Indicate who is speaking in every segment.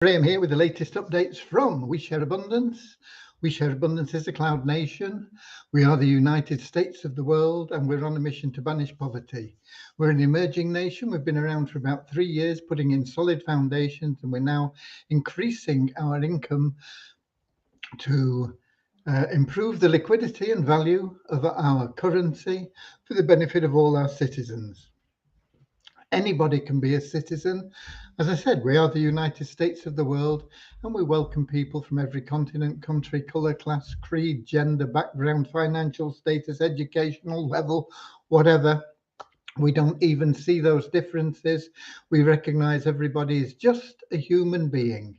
Speaker 1: Graham here with the latest updates from We Share Abundance. We Share Abundance is a cloud nation. We are the United States of the world, and we're on a mission to banish poverty. We're an emerging nation. We've been around for about 3 years, putting in solid foundations, and we're now increasing our income to improve the liquidity and value of our currency for the benefit of all our citizens. Anybody can be a citizen. As I said, we are the United States of the world, and we welcome people from every continent, country, colour, class, creed, gender, background, financial status, educational level, whatever. We don't even see those differences. We recognise everybody is just a human being,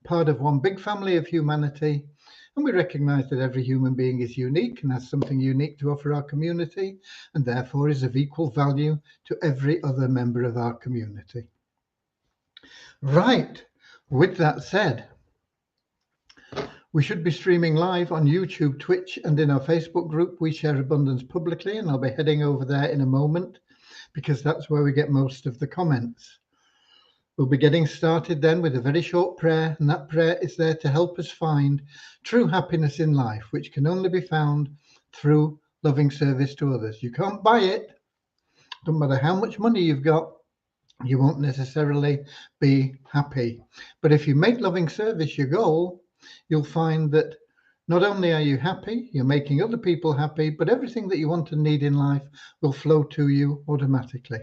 Speaker 1: part of one big family of humanity. And we recognise that every human being is unique and has something unique to offer our community, and therefore is of equal value to every other member of our community. Right, with that said, we should be streaming live on YouTube, Twitch, and in our Facebook group, We Share Abundance Publicly, and I'll be heading over there in a moment because that's where we get most of the comments. We'll be getting started then with a very short prayer, and that prayer is there to help us find true happiness in life, which can only be found through loving service to others. You can't buy it. No matter how much money you've got, you won't necessarily be happy. But if you make loving service your goal, you'll find that not only are you happy, you're making other people happy, but everything that you want and need in life will flow to you automatically.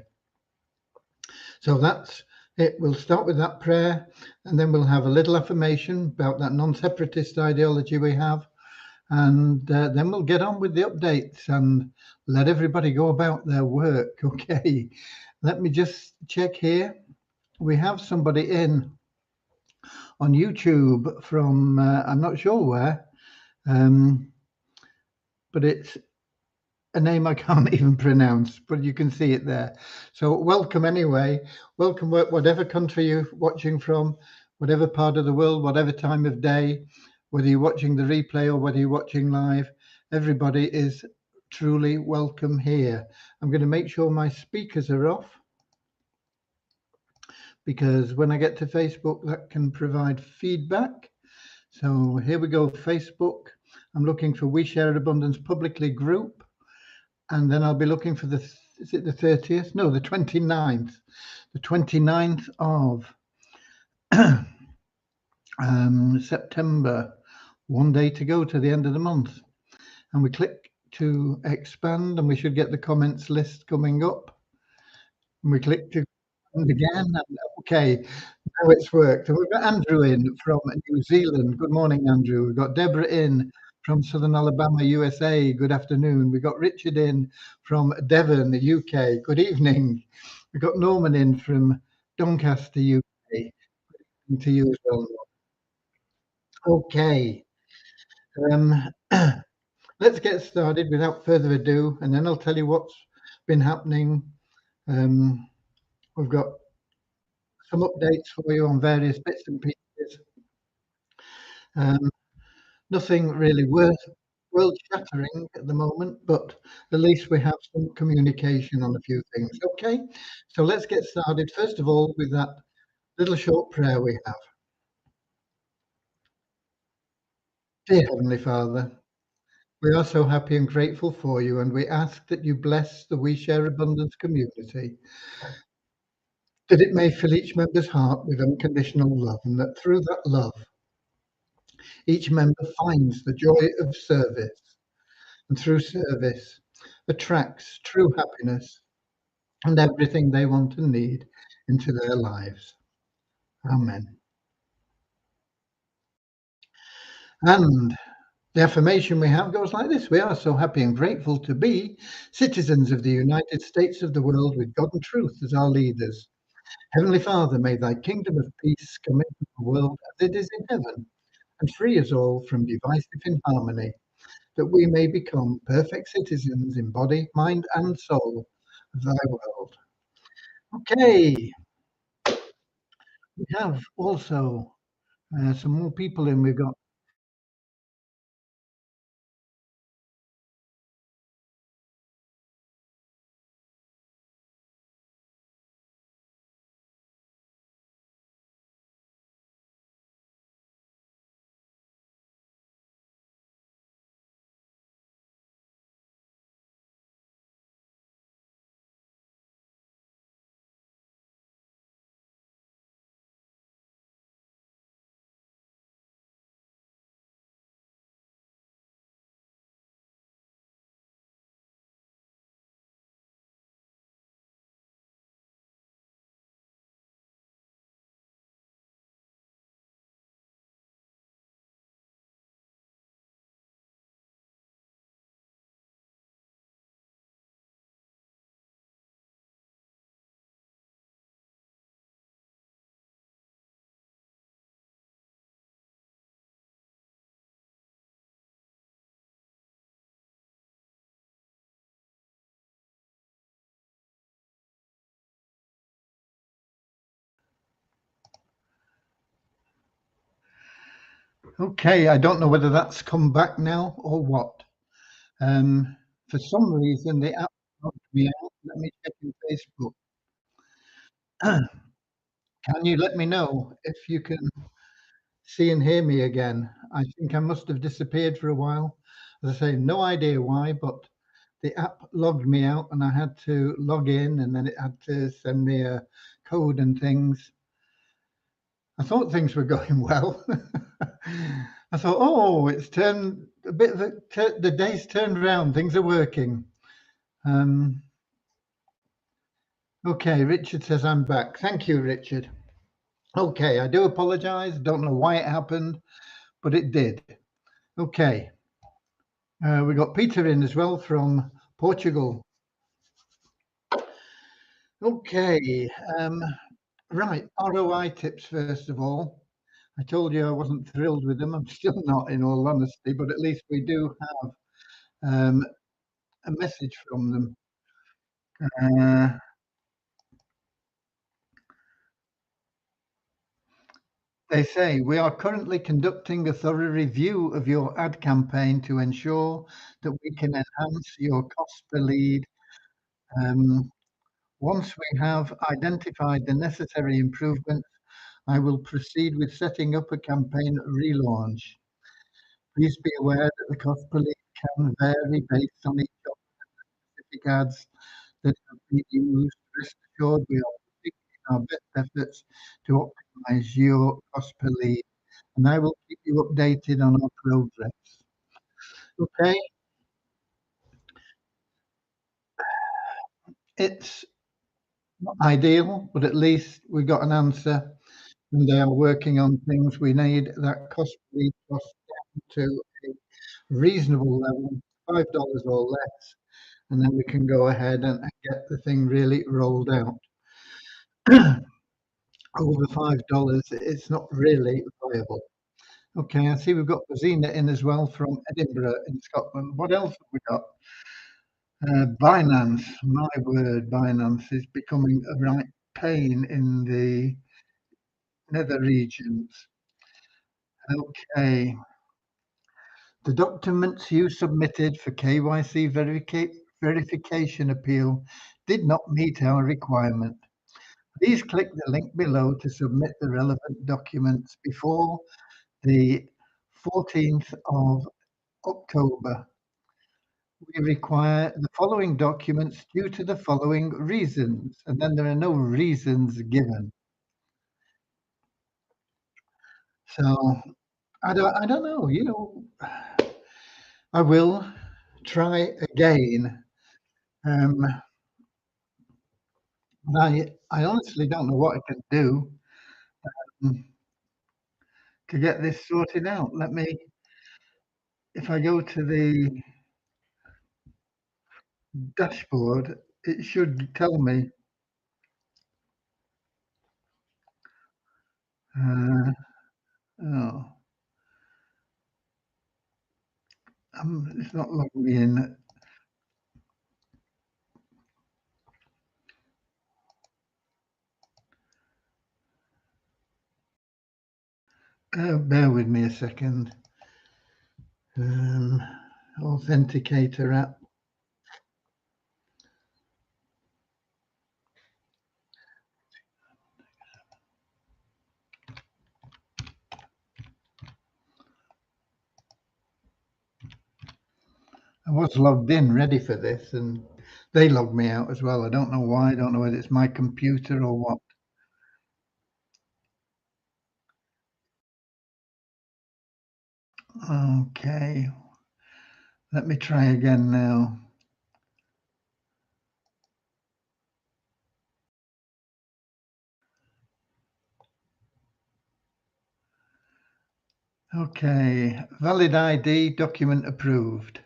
Speaker 1: So that's it. We'll start with that prayer, and then we'll have a little affirmation about that non-separatist ideology we have, and then we'll get on with the updates and let everybody go about their work. Okay, let me just check here. We have somebody in on YouTube from I'm not sure where, but it's a name I can't even pronounce, but you can see it there. So welcome anyway. Welcome, whatever country you're watching from, whatever part of the world, whatever time of day, whether you're watching the replay or whether you're watching live, everybody is truly welcome here. I'm going to make sure my speakers are off, because when I get to Facebook, that can provide feedback. So here we go, Facebook. I'm looking for We Share Abundance Publicly group. And then I'll be looking for is it the 30th? No, the 29th. The 29th of September. One day to go to the end of the month. And we click to expand, and we should get the comments list coming up. And we click to expand again. And okay, now it's worked. And we've got Andrew in from New Zealand. Good morning, Andrew. We've got Deborah in from Southern Alabama, USA. Good afternoon. We got Richard in from Devon, the UK. Good evening. We got Norman in from Doncaster, UK. Good to you as well. Okay. Let's get started without further ado, and then I'll tell you what's been happening. We've got some updates for you on various bits and pieces. Nothing really world-shattering at the moment, but at least we have some communication on a few things. Okay, so let's get started. First of all, with that little short prayer we have. Dear Heavenly Father, we are so happy and grateful for you, and we ask that you bless the We Share Abundance community, that it may fill each member's heart with unconditional love, and that through that love, each member finds the joy of service, and through service attracts true happiness and everything they want and need into their lives. Amen. And the affirmation we have goes like this: we are so happy and grateful to be citizens of the United States of the world, with God and truth as our leaders. Heavenly Father, may thy kingdom of peace come into the world as it is in heaven, and free us all from divisive inharmony, that we may become perfect citizens in body, mind, and soul of thy world. Okay, we have also some more people in. We've got Okay, I don't know whether that's come back now or what. For some reason, the app logged me out. Let me check in Facebook. Can you let me know if you can see and hear me again? I think I must have disappeared for a while. As I say, no idea why, but the app logged me out and I had to log in and then it had to send me a code and things. I thought things were going well. I thought, oh, it's turned a bit of the day's turned around, things are working. Um, okay, Richard says I'm back. Thank you, Richard. Okay, I do apologize. Don't know why it happened, but it did. Okay, we got Peter in as well from Portugal. Okay, right, ROI tips first of all. I told you I wasn't thrilled with them. I'm still not, in all honesty, but at least we do have a message from them. Uh, they say, we are currently conducting a thorough review of your ad campaign to ensure that we can enhance your cost per lead. Um, Once we have identified the necessary improvements, I will proceed with setting up a campaign relaunch. Please be aware that the cost per lead can vary based on each of the specific ads that have been used. Rest assured, we are putting in our best efforts to optimize your cost per lead, and I will keep you updated on our progress. Okay, it's not ideal, but at least we got an answer, and they are working on things. We need that cost per lead cost down to a reasonable level, $5 or less, and then we can go ahead and get the thing really rolled out. Over $5, it's not really viable. Okay, I see we've got Rosina in as well from Edinburgh in Scotland. What else have we got? Binance, my word, Binance is becoming a right pain in the nether regions. Okay, the documents you submitted for KYC verification appeal did not meet our requirement. Please click the link below to submit the relevant documents before the 14th of October. We require the following documents due to the following reasons, and then there are no reasons given. So I don't know, I will try again. Um, I honestly don't know what I can do to get this sorted out. If I go to the dashboard, it should tell me. Uh, oh, it's not logging me in. Bear with me a second. Um, Authenticator app. I was logged in, ready for this, and they logged me out as well. I don't know why. I don't know whether it's my computer or what. Okay, let me try again now. Okay, valid ID document approved.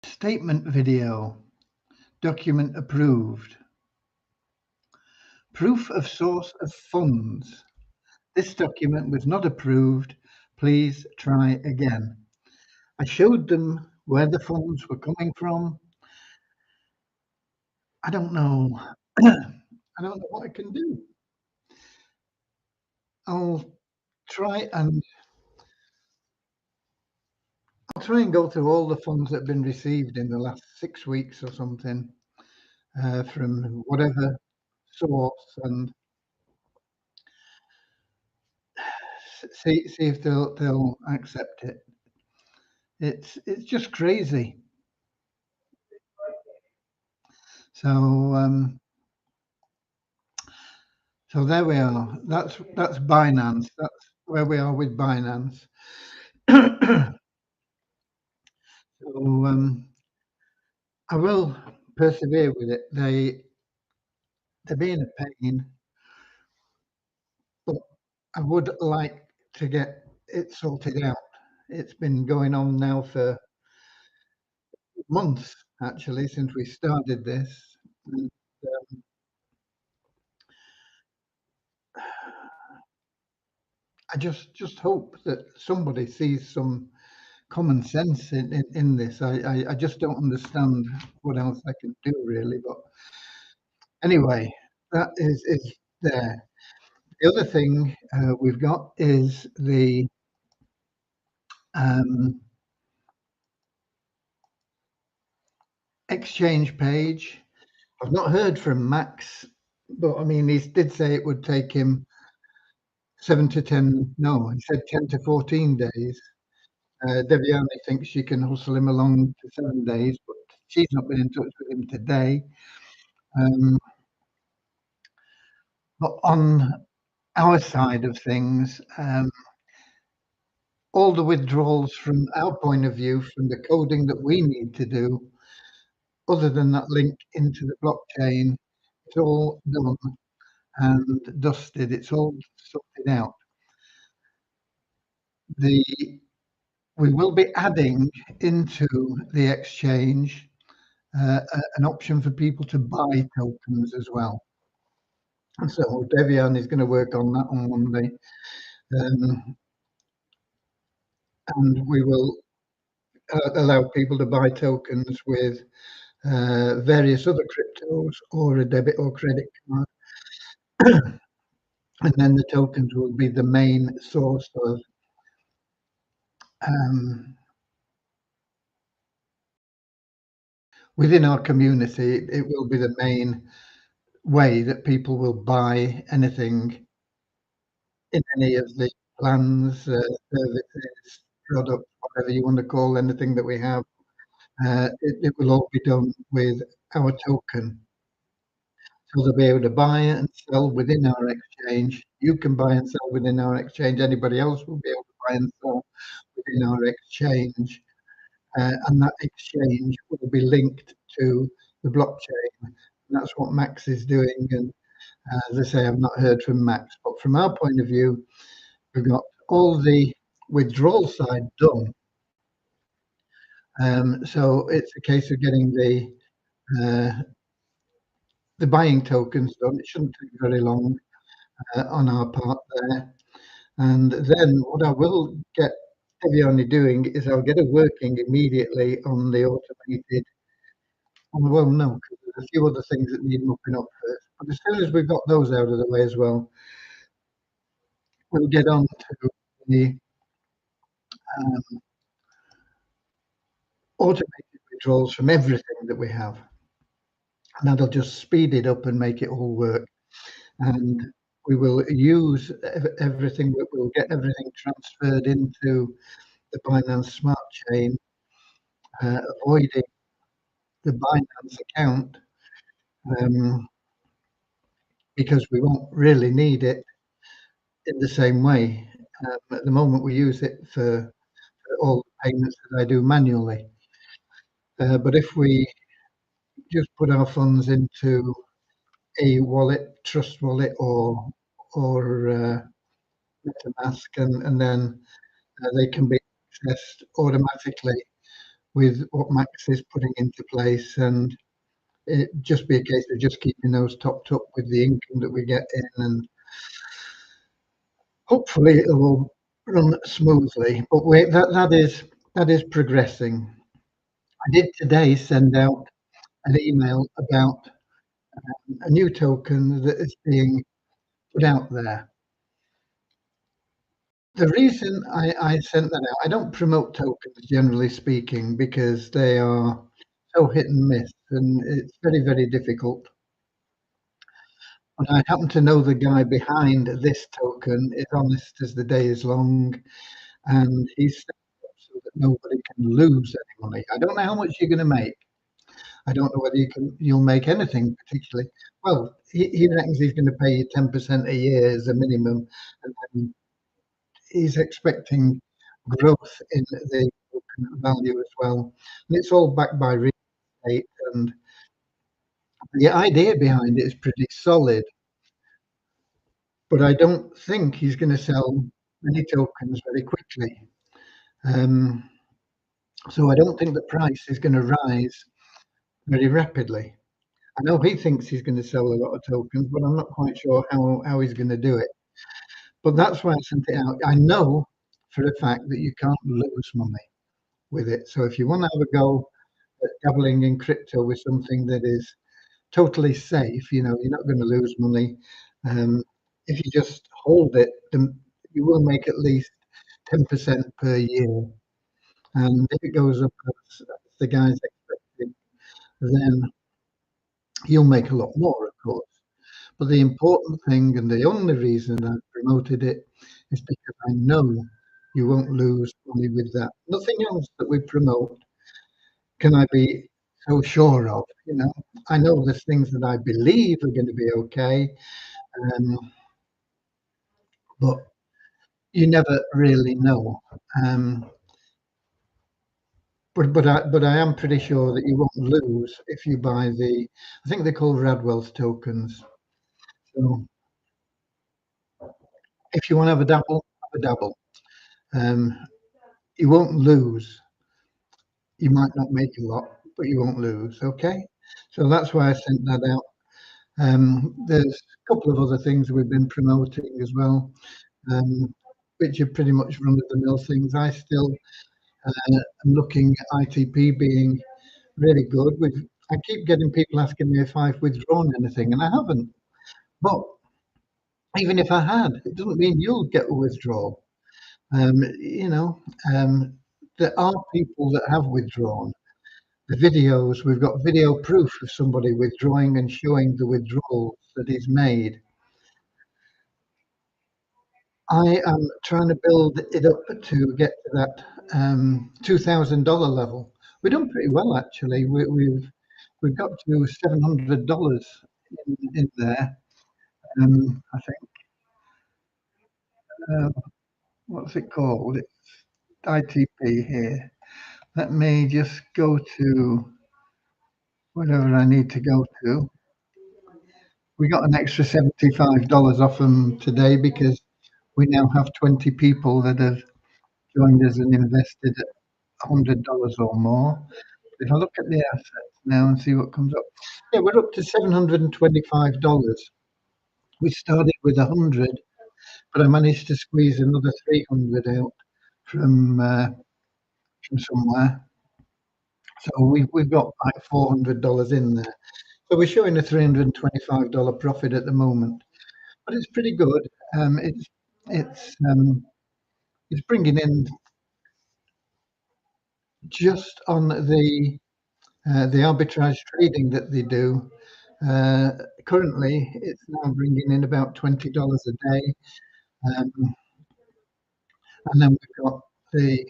Speaker 1: Statement video document approved. Proof of source of funds. This document was not approved. Please try again. I showed them where the funds were coming from. I don't know. I don't know what I can do. I'll try and I'll try and go through all the funds that have been received in the last 6 weeks or something, from whatever source, and see if they'll accept it. It's just crazy. So, so there we are. That's Binance. That's where we are with Binance. So, I will persevere with it. They're being a pain, but I would like to get it sorted out. It's been going on now for months, actually, since we started this. And I just hope that somebody sees some common sense in this. I just don't understand what else I can do really. But anyway, that is there. The other thing we've got is the um, exchange page. I've not heard from Max, but I mean, he did say it would take him 7 to 10. No, he said 10 to 14 days. Deviani thinks she can hustle him along to 7 days, but she's not been in touch with him today. Um, but on our side of things, all the withdrawals from our point of view, from the coding that we need to do, other than that link into the blockchain, it's all done and dusted. It's all sorted out. The We will be adding into the exchange an option for people to buy tokens as well. And so Devian is going to work on that on Monday, and we will allow people to buy tokens with various other cryptos or a debit or credit card, and then the tokens will be the main source of um, within our community. It will be the main way that people will buy anything in any of the plans, services, products, whatever you want to call anything that we have. It will all be done with our token. So they'll be able to buy and sell within our exchange. You can buy and sell within our exchange. Anybody else will be able to buy and sell within our exchange. And that exchange will be linked to the blockchain. And that's what Max is doing. And as I say, I've not heard from Max. But from our point of view, we've got all the withdrawal side done. So it's a case of getting the buying tokens done. It shouldn't take very long on our part there. And then what I will get Eviani doing is I'll get it working immediately on the automated. Well, no, because there's a few other things that need mopping up first. But as soon as we've got those out of the way as well, we'll get on to the um, automated withdrawals from everything that we have. And that'll just speed it up and make it all work. And we will use everything, we'll get everything transferred into the Binance Smart Chain, avoiding the Binance account, um, because we won't really need it in the same way. At the moment, we use it for all the payments that I do manually. But if we just put our funds into a wallet, Trust Wallet, or MetaMask, and then they can be accessed automatically with what Max is putting into place, and it just be a case of just keeping those topped up with the income that we get in, and hopefully it will run smoothly. But that is progressing. I did today send out an email about a new token that is being put out there. The reason I sent that out, I don't promote tokens generally speaking because they are so hit and miss, and it's very, very difficult. But I happen to know the guy behind this token is honest as the day is long, and he's set it up so that nobody can lose any money. I don't know how much you're going to make. I don't know whether you'll make anything particularly. Well, he reckons he's going to pay you 10% a year as a minimum, and then he's expecting growth in the token value as well. And it's all backed by real estate, and the idea behind it is pretty solid. But I don't think he's going to sell many tokens very quickly. Um, so I don't think the price is going to rise very rapidly. I know he thinks he's going to sell a lot of tokens, but I'm not quite sure how he's going to do it. But that's why I sent it out. I know for a fact that you can't lose money with it. So if you want to have a go at dabbling in crypto with something that is totally safe, you're not going to lose money. If you just hold it, then you will make at least 10% per year. And if it goes up as the guy's expecting, then you'll make a lot more, of course. But the important thing and the only reason I promoted it is because I know you won't lose money with that. Nothing else that we promote can I be so sure of. I know there's things that I believe are going to be okay, um, but you never really know. Um, but I am pretty sure that you won't lose if you buy I think they're called Radwell's tokens. So if you want to have a dabble. Um, you won't lose. You might not make a lot, but you won't lose. Okay, so that's why I sent that out. There's a couple of other things we've been promoting as well, um, which are pretty much run-of-the-mill things. I still am looking at ITP being really good. I keep getting people asking me if I've withdrawn anything, and I haven't. But even if I had, it doesn't mean you'll get a withdrawal. Um, you know, um, there are people that have withdrawn. The videos, we've got video proof of somebody withdrawing and showing the withdrawals that he's made. I am trying to build it up to get to that $2,000 level. We've done pretty well actually. We've got to $700 in there. I think what's it called? It's ITP here. Let me just go to whatever I need to go to. We got an extra $75 off them today because we now have 20 people that have joined us and invested $100 or more. If I look at the assets now and see what comes up, yeah, we're up to $725. We started with 100, but I managed to squeeze another 300 out from somewhere. So we've got like $400 in there. So we're showing a $325 profit at the moment, but it's pretty good. It's um, it's bringing in just on the arbitrage trading that they do. Uh, Currently, it's now bringing in about $20 a day, um, and then we've got the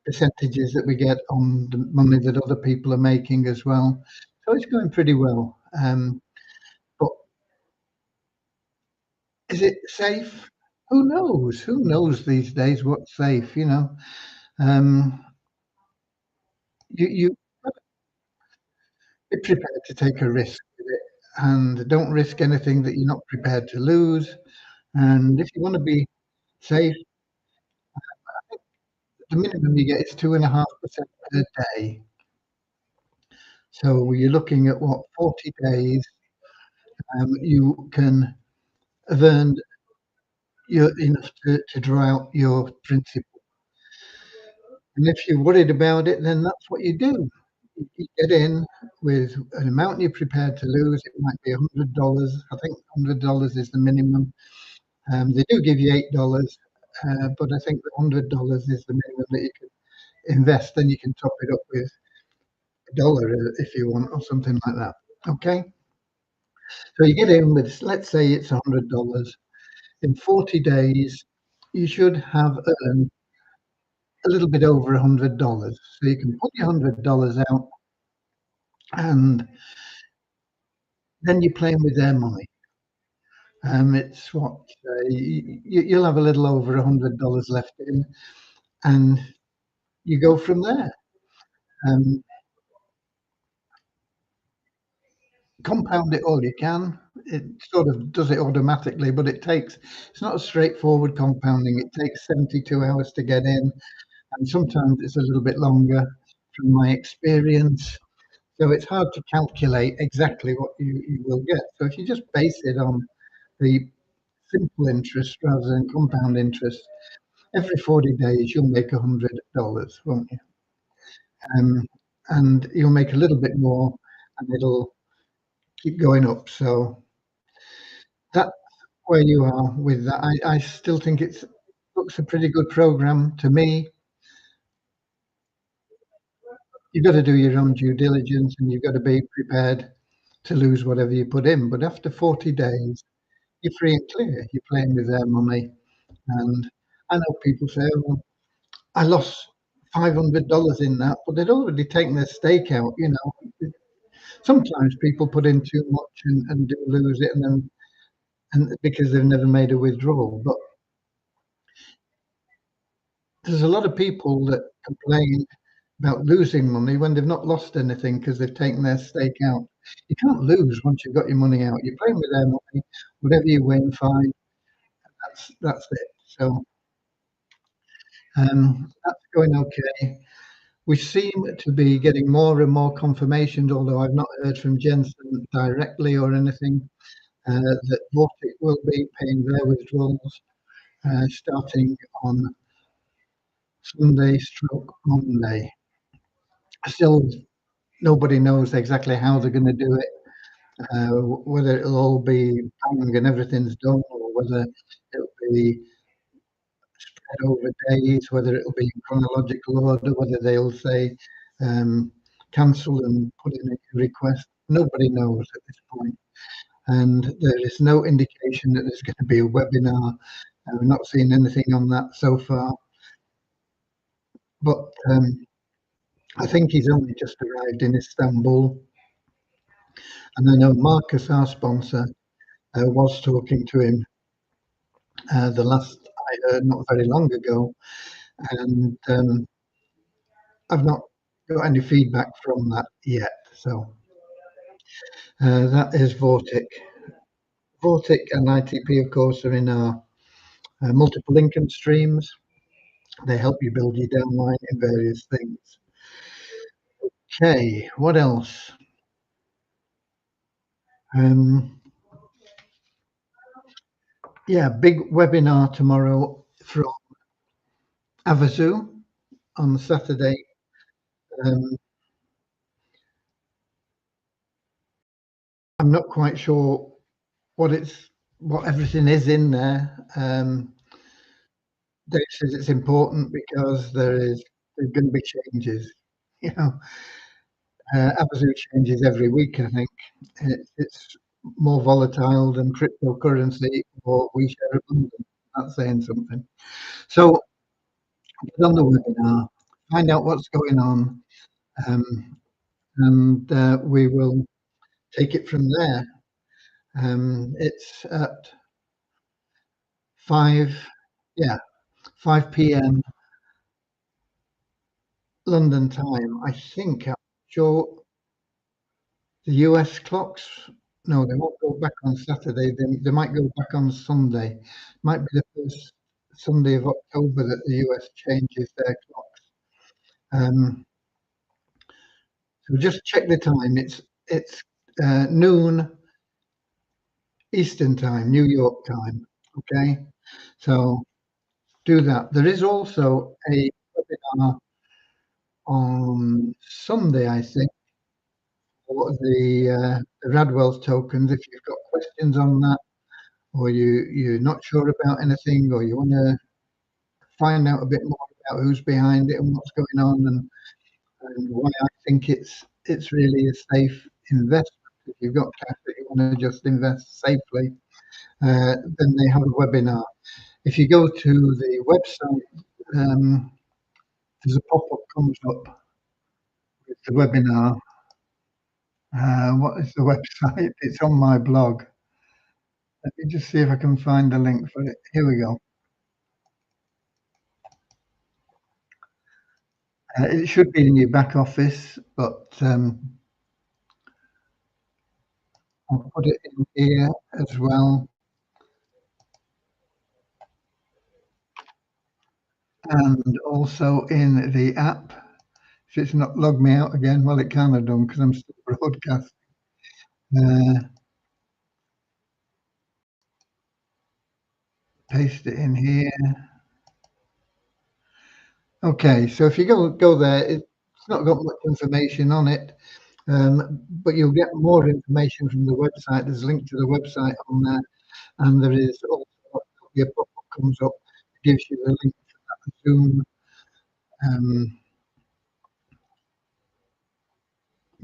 Speaker 1: percentages that we get on the money that other people are making as well. So it's going pretty well. But is it safe? Who knows? Who knows these days what's safe? Um, you be prepared to take a risk with it, and don't risk anything that you're not prepared to lose. And if you want to be safe, the minimum you get is 2.5% per day. So you're looking at what, 40 days, you can have earned enough to draw out your principal. And if you're worried about it, then that's what you do. you get in with an amount you're prepared to lose. It might be $100. I think $100 is the minimum. They do give you $8, but I think the $100 is the minimum that you can invest. Then you can top it up with a dollar if you want, or something like that. Okay. So you get in with, let's say it's $100. In 40 days, you should have earned a little bit over $100. So you can put your $100 out, and then you're playing with their money. It's what you'll have a little over $100 left in, and you go from there. Um, Compound it all you can. It sort of does it automatically, but it's not a straightforward compounding. It takes 72 hours to get in, and sometimes it's a little bit longer from my experience. So it's hard to calculate exactly what you will get. So if you just base it on the simple interest rather than compound interest, every 40 days you'll make $100, won't you? Um, and you'll make a little bit more, and it'll keep going up. So that's where you are with that. I still think it looks a pretty good program to me. You've got to do your own due diligence, and you've got to be prepared to lose whatever you put in. But after 40 days, you're free and clear. You're playing with their money. And I know people say, "Oh, well, I lost $500 in that," but they'd already taken their stake out. Sometimes people put in too much and do lose it, and because they've never made a withdrawal. But there's a lot of people that complain about losing money when they've not lost anything because they've taken their stake out. You can't lose once you've got your money out. You're playing with their money. Whatever you win, fine. That's it. So that's going okay. We seem to be getting more and more confirmations, although I've not heard from Jensen directly or anything, that Vortic will be paying their withdrawals starting on Sunday/Monday. Still, nobody knows exactly how they're going to do it, whether it'll all be bang and everything's done, or whether it'll be spread over days, whether it'll be in chronological order, whether they'll say cancel and put in a request. Nobody knows at this point, and there is no indication that there's going to be a webinar. We've not seen anything on that so far, but I think he's only just arrived in Istanbul, and I know Marcus, our sponsor, was talking to him the last I heard not very long ago, and I've not got any feedback from that yet. So that is Vortic. Vortic and ITP, of course, are in our multiple income streams. They help you build your downline in various things. Okay, what else? Yeah, big webinar tomorrow from Avazu on Saturday. I'm not quite sure what everything is in there. Dave says it's important because there's going to be changes. You know, Avazu changes every week. I think it's more volatile than cryptocurrency or we share abundance. That's saying something. So get on the webinar, find out what's going on, and we will take it from there. It's at 5 p.m. London time. I think. I'm sure the US clocks. No, they won't go back on Saturday. They might go back on Sunday. Might be the first Sunday of October that the US changes their clocks. So just check the time. It's noon Eastern time, New York time. Okay, so do that. There is also a webinar on Sunday, I think, for the Radwell's tokens. If you've got questions on that, or you're not sure about anything, or you want to find out a bit more about who's behind it and what's going on, and why I think it's really a safe investment. If you've got cash that you want to just invest safely, then they have a webinar. If you go to the website, there's a pop-up comes up with the webinar. What is the website? It's on my blog. Let me just see if I can find the link for it. Here we go. It should be in your back office, but I'll put it in here as well. And also in the app. If it's not logged me out again, well, it can have done because I'm still broadcasting. Paste it in here. Okay, so if you go there, it's not got much information on it, but you'll get more information from the website. There's a link to the website on there, and there is also your pop-up comes up, gives you the link to that Zoom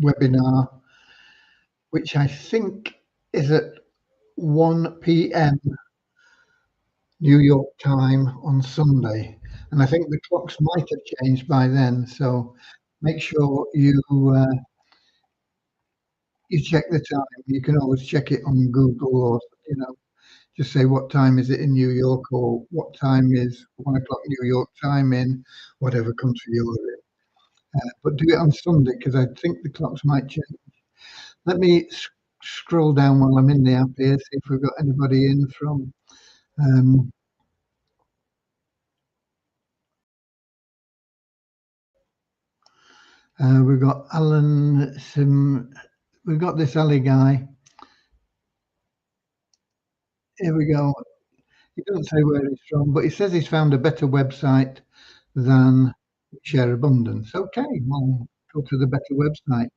Speaker 1: webinar, which I think is at 1 p.m. New York time on Sunday, and I think the clocks might have changed by then. So make sure you check the time. You can always check it on Google, or just say what time is it in New York, or what time is 1 o'clock New York time in whatever country you're in. But do it on Sunday because I think the clocks might change. Let me scroll down while I'm in the app here, see if we've got anybody in from. We've got Alan Sim. We've got this Ali guy. Here we go. He doesn't say where he's from, but he says he's found a better website than Share Abundance. Okay, well, go to the better website.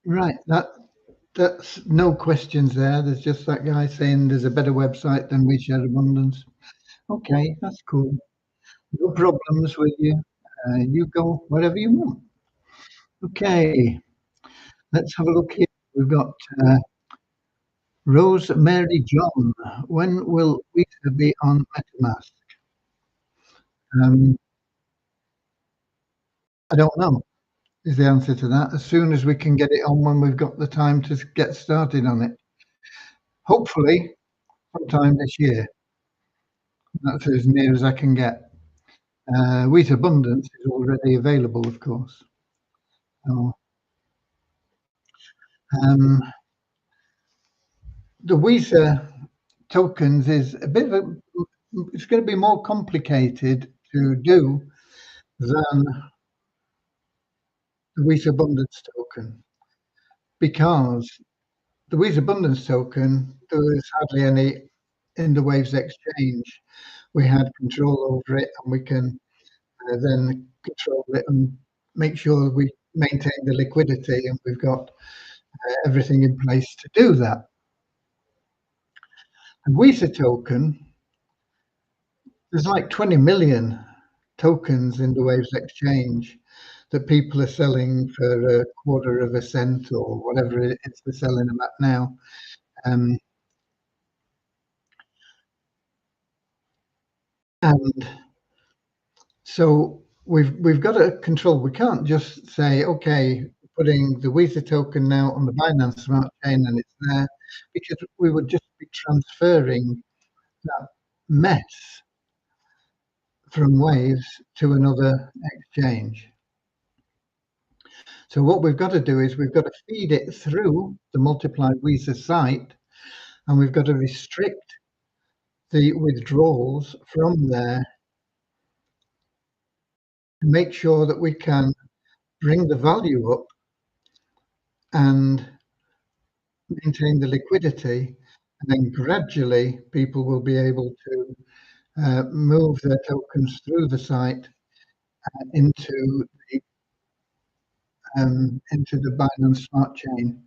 Speaker 1: Right, that's no questions there. There's just that guy saying there's a better website than We Share Abundance. Okay, that's cool. No problems with you. You go wherever you want. Okay, let's have a look here. We've got Rose Mary John. When will we be on MetaMask? I don't know, is the answer to that. As soon as we can get it on when we've got the time to get started on it. Hopefully, sometime this year. That's as near as I can get. Wheat Abundance is already available, of course. So, the Visa tokens is a bit of a, it's going to be more complicated to do than the Visa Abundance token, because the Visa Abundance token, there was hardly any in the Waves exchange. We had control over it, and we can then control it and make sure we maintain the liquidity, and we've got everything in place to do that. And Visa token, there's like 20 million tokens in the Waves exchange that people are selling for a quarter of a cent or whatever it is they're selling them at now. And so we've got to control. We can't just say, okay, putting the Visa token now on the Binance Smart Chain and it's there, because we would just be transferring that mess from Waves to another exchange. So what we've got to do is we've got to feed it through the Multiplied Visa site, and we've got to restrict the withdrawals from there to make sure that we can bring the value up and maintain the liquidity, and then gradually people will be able to move their tokens through the site into the Binance Smart Chain.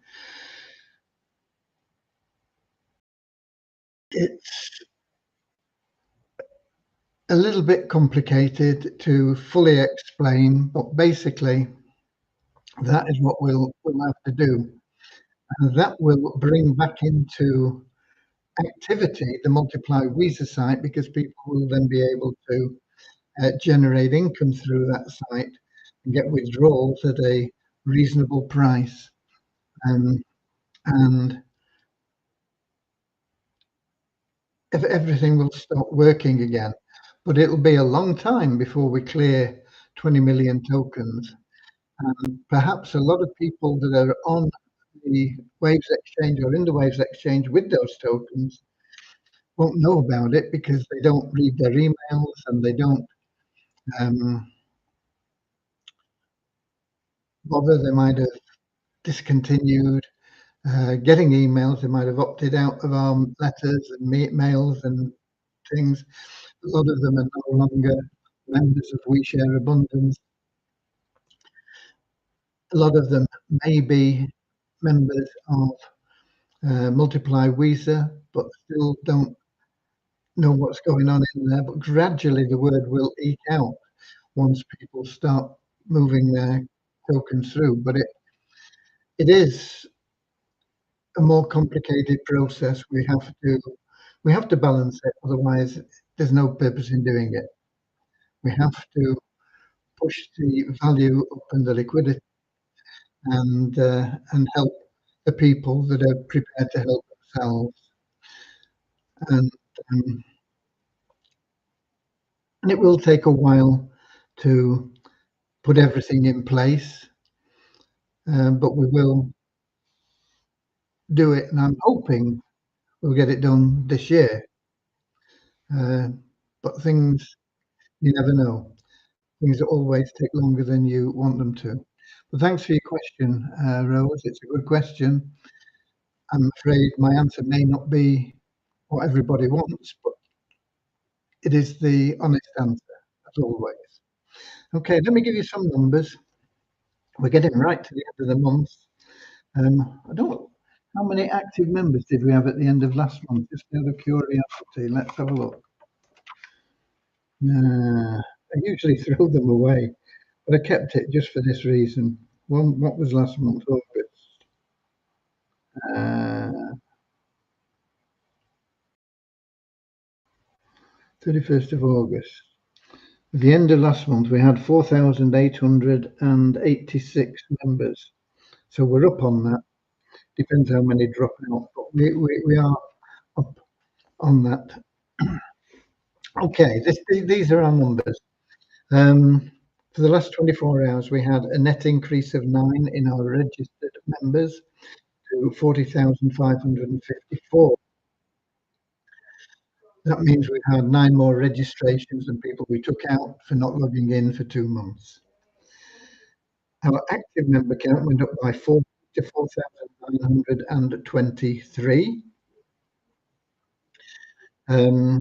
Speaker 1: It's a little bit complicated to fully explain, but basically that is what we'll have to do. And that will bring back into activity the Multiply Visa site, because people will then be able to generate income through that site and get withdrawals at a reasonable price. And if everything will start working again, but it'll be a long time before we clear 20 million tokens. And perhaps a lot of people that are on the Waves Exchange or in the Waves Exchange with those tokens won't know about it because they don't read their emails and they don't um, bother. They might have discontinued getting emails. They might have opted out of our letters and mails and things. A lot of them are no longer members of We Share Abundance. A lot of them may be members of Multiply Visa, but still don't know what's going on in there. But gradually the word will eke out once people start moving their tokens through. But it is a more complicated process. We have to balance it, otherwise there's no purpose in doing it. We have to push the value up and the liquidity and help the people that are prepared to help themselves. And um, and it will take a while to put everything in place, but we will do it, and I'm hoping we'll get it done this year. Uh, but things, you never know. Things always take longer than you want them to. But thanks for your question, Rose. It's a good question. I'm afraid my answer may not be what everybody wants, but it is the honest answer, as always. Okay, let me give you some numbers. We're getting right to the end of the month. I don't. How many active members did we have at the end of last month? Just out of curiosity, let's have a look. I usually throw them away, but I kept it just for this reason. Well, what was last month? August. 31st of August. At the end of last month, we had 4,886 members. So we're up on that. Depends how many drop out, but we are up on that. Okay, these are our numbers. For the last 24 hours, we had a net increase of 9 in our registered members to 40,554. That means we had 9 more registrations than people we took out for not logging in for 2 months. Our active member count went up by 4 to 4,923. I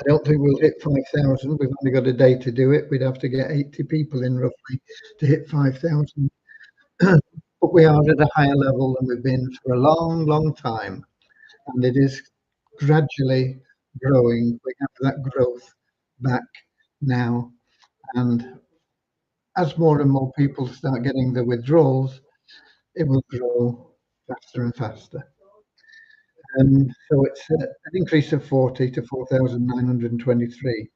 Speaker 1: don't think we'll hit 5,000. We've only got a day to do it. We'd have to get 80 people in roughly to hit 5,000. But we are at a higher level than we've been for a long, long time. And it is gradually growing. We have that growth back now. And as more and more people start getting the withdrawals, it will grow faster and faster. So it's an increase of 40 to 4,923.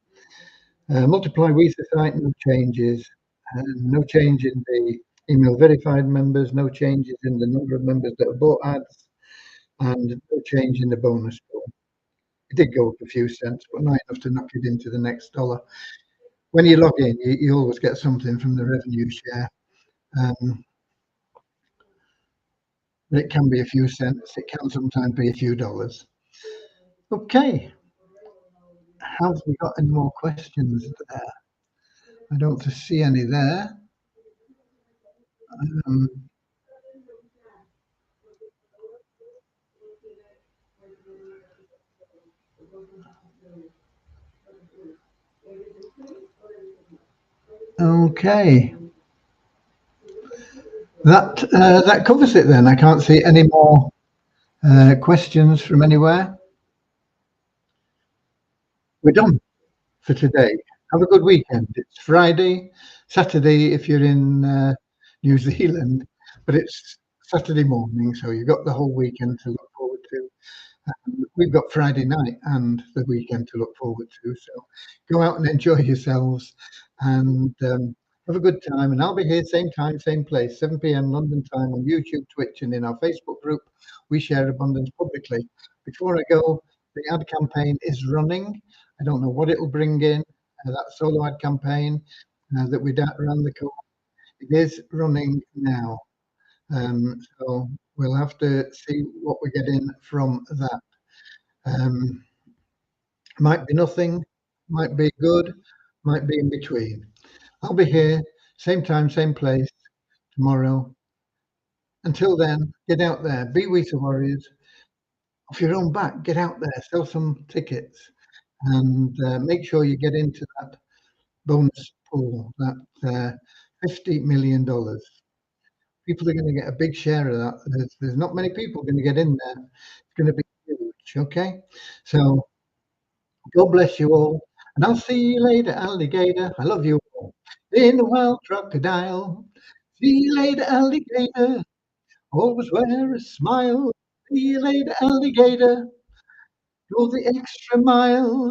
Speaker 1: Multiply Visa site, no changes. No change in the email verified members, no changes in the number of members that have bought ads, and no change in the bonus pool. It did go up a few cents, but not enough to knock it into the next dollar. When you log in, you always get something from the revenue share. It can be a few cents. It can sometimes be a few dollars. Okay. have we got any more questions there? I don't see any there. Um, okay, that covers it then. I can't see any more questions from anywhere. We're done for today. Have a good weekend. It's Friday, Saturday if you're in New Zealand, but it's Saturday morning, so you've got the whole weekend to look forward to. We've got Friday night and the weekend to look forward to. So go out and enjoy yourselves and have a good time. And I'll be here same time, same place, 7 p.m. London time on YouTube, Twitch, and in our Facebook group. We share abundance publicly. Before I go, the ad campaign is running. I don't know what it'll bring in. That solo ad campaign that we ran the call. It is running now. So we'll have to see what we get in from that. Um, might be nothing, might be good, might be in between. I'll be here, same time, same place tomorrow. Until then, get out there, be We the Warriors. Off your own back, get out there, sell some tickets, and make sure you get into that bonus pool, that $50 million. People are going to get a big share of that. There's not many people going to get in there. It's going to be huge. Okay, so God bless you all. And I'll see you later, alligator. I love you all. In a wild crocodile. See you later, alligator. Always wear a smile. See you later, alligator. Go the extra mile.